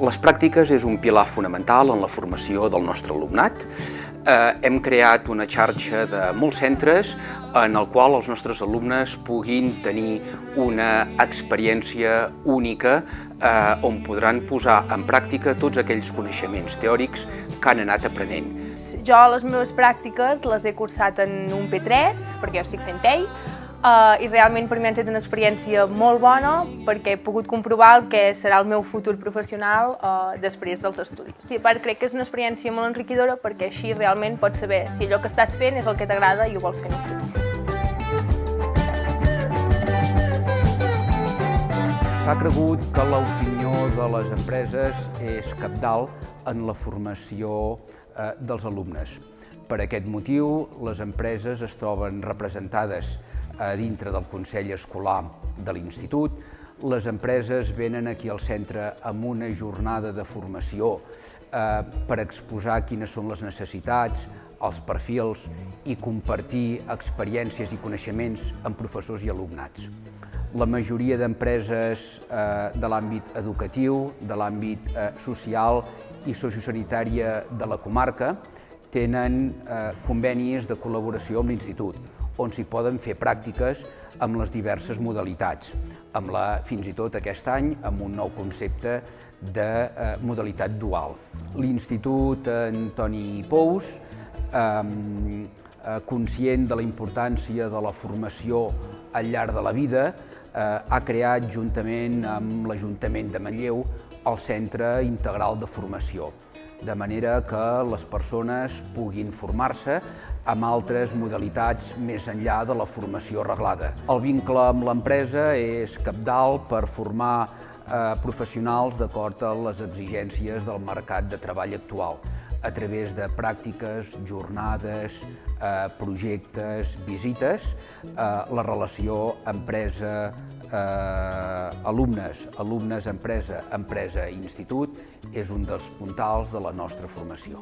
Les pràctiques és un pilar fonamental en la formació del nostre alumnat. Hem creat una xarxa de molts centres en el qual els nostres alumnes puguin tenir una experiència única on podran posar en pràctica tots aquells coneixements teòrics que han anat aprenent. Jo les meves pràctiques les he cursat en un P3, perquè jo estic fent TEI, i realment per mi ha estat una experiència molt bona perquè he pogut comprovar el que serà el meu futur professional després dels estudis. I a part crec que és una experiència molt enriquidora perquè així realment pots saber si allò que estàs fent és el que t'agrada i ho vols fer en el futur. S'ha cregut que l'opinió de les empreses és cabdal en la formació dels alumnes. Per aquest motiu, les empreses es troben representades dintre del Consell Escolar de l'Institut. Les empreses venen aquí al centre amb una jornada de formació per exposar quines són les necessitats, els perfils i compartir experiències i coneixements amb professors i alumnats. La majoria d'empreses de l'àmbit educatiu, de l'àmbit social i sociosanitària de la comarca tenen convenis de col·laboració amb l'Institut, on s'hi poden fer pràctiques amb les diverses modalitats, fins i tot aquest any amb un nou concepte de modalitat dual. L'Institut Antoni Pous, conscient de la importància de la formació al llarg de la vida, ha creat, juntament amb l'Ajuntament de Manlleu, el Centre Integral de Formació, de manera que les persones puguin formar-se amb altres modalitats més enllà de la formació reglada. El vincle amb l'empresa és cabdal per formar professionals d'acord amb les exigències del mercat de treball actual, a través de pràctiques, jornades, projectes, visites. La relació empresa-alumnes, alumnes-empresa, empresa-institut és un dels puntals de la nostra formació.